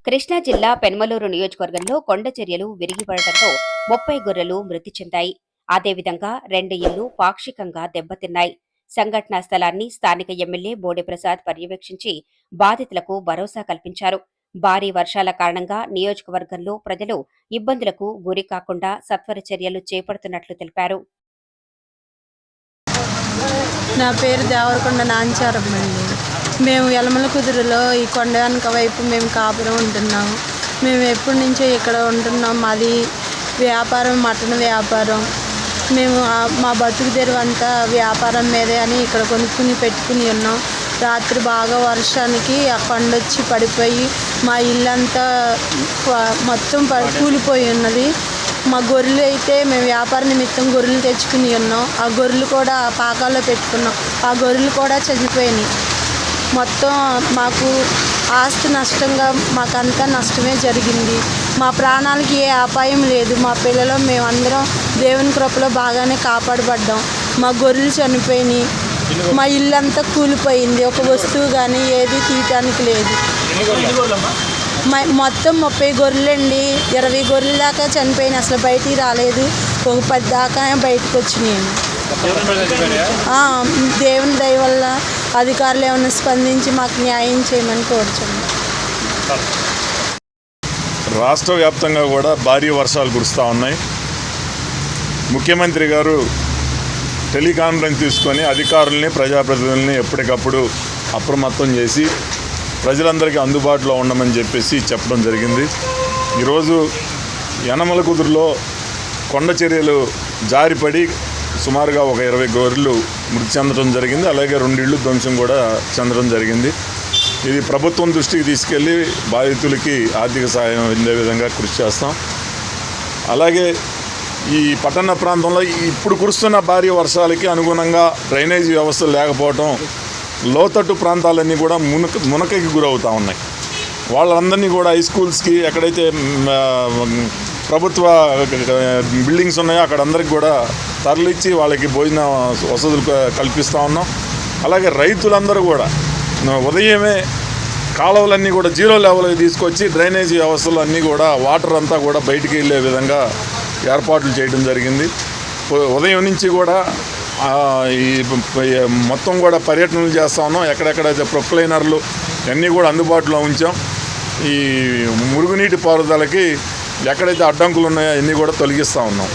కృష్ణా జిల్లా పెన్మలూరు నియోజకవర్గంలో కొండ చర్యలు విరిగిపడటంతో 30 గొర్రెలు మృతి చెందాయి. అదేవిధంగా 2 ఇళ్లు పాక్షికంగా దెబ్బతిన్నాయి. సంఘటనా స్థలాన్ని స్థానిక ఎమ్మెల్యే బోడెప్రసాద్ పర్యవేక్షించి బాధితులకు భరోసా కల్పించారు. భారీ వర్షాల కారణంగా నియోజకవర్గంలో ప్రజలు ఇబ్బందులకు గురి కాకుండా సత్వర చర్యలు చేపడుతున్నట్లు తెలిపారు. నా పేరు దేవరకొండ నాంచారమ్మ అండి. మేము యలమల కుదురులో ఈ కొండ వెనక వైపు మేము కాపురం ఉంటున్నాము. మేము ఎప్పటి నుంచో ఇక్కడ ఉంటున్నాం. మాది వ్యాపారం, మటన్ వ్యాపారం. మేము మా బతుకు తెరువంతా వ్యాపారం మీదే అని ఇక్కడ కొనుక్కుని పెట్టుకుని ఉన్నాం. రాత్రి బాగా వర్షానికి ఆ కొండ వచ్చి పడిపోయి మా ఇల్లంతా మొత్తం కూలిపోయి ఉన్నది. మా గొర్రెలు అయితే మేము వ్యాపార నిమిత్తం గొర్రెలు తెచ్చుకుని ఉన్నాం. ఆ గొర్రెలు కూడా పాకాల్లో పెట్టుకున్నాం. ఆ గొర్రెలు కూడా చనిపోయినాయి. మొత్తం మాకు ఆస్తి నష్టంగా మాకంతా నష్టమే జరిగింది. మా ప్రాణాలకి ఏ అపాయం లేదు. మా పిల్లలు మేమందరం దేవుని కృపలో బాగానే కాపాడబడ్డాం. మా గొర్రెలు చనిపోయినాయి. మా ఇల్లంతా కూలిపోయింది. ఒక వస్తువు కానీ ఏది తీయటానికి లేదు. మొత్తం 30 గొర్రెలండి. 20 గొర్రెల దాకా చనిపోయినాయి. అసలు బయటికి రాలేదు. ఒక 10 దాకా బయటకు వచ్చినాయి. దేవుని దయ వల్ల అధికారులు ఏమైనా స్పందించి మాకు న్యాయం చేయమని కోరుచున్నాం. రాష్ట్ర వ్యాప్తంగా కూడా భారీ వర్షాలు కురుస్తూ ఉన్నాయి. ముఖ్యమంత్రి గారు టెలికాన్ఫరెన్స్ తీసుకొని అధికారుల్ని, ప్రజాప్రతినిధుల్ని ఎప్పటికప్పుడు అప్రమత్తం చేసి ప్రజలందరికీ అందుబాటులో ఉండమని చెప్పేసి చెప్పడం జరిగింది. ఈరోజు యనమల కుదురులో కొండ చర్యలు జారిపడి సుమారుగా ఒక 20 గొర్రెలు మృతి చెందడం జరిగింది. అలాగే 2 ఇళ్ళు ధ్వంసం కూడా చెందడం జరిగింది. ఇది ప్రభుత్వం దృష్టికి తీసుకెళ్ళి బాధితులకి ఆర్థిక సహాయం అందే విధంగా కృషి చేస్తాం. అలాగే ఈ పట్టణ ప్రాంతంలో ఇప్పుడు కురుస్తున్న భారీ వర్షాలకి అనుగుణంగా డ్రైనేజీ వ్యవస్థలు లేకపోవడం, లోతట్టు ప్రాంతాలన్నీ కూడా మునకకి గురవుతూ ఉన్నాయి. వాళ్ళందరినీ కూడా హై స్కూల్స్కి, ఎక్కడైతే ప్రభుత్వ బిల్డింగ్స్ ఉన్నాయో అక్కడ అందరికి కూడా తరలిచ్చి వాళ్ళకి భోజన వసతులు కల్పిస్తూ ఉన్నాం. అలాగే రైతులందరూ కూడా ఉదయమే కాలువలన్నీ కూడా 0 లెవెల్కి తీసుకొచ్చి డ్రైనేజీ వ్యవస్థలు అన్నీ కూడా వాటర్ అంతా కూడా బయటికి వెళ్ళే విధంగా ఏర్పాట్లు చేయడం జరిగింది. ఉదయం నుంచి కూడా ఈ మొత్తం కూడా పర్యటనలు చేస్తూ ఉన్నాం. ఎక్కడెక్కడైతే ప్రొక్లైనర్లు అన్నీ కూడా అందుబాటులో ఉంచాం. ఈ మురుగునీటి పారుదలకి ఎక్కడైతే అడ్డంకులు ఉన్నాయో అన్నీ కూడా తొలగిస్తూ ఉన్నాం.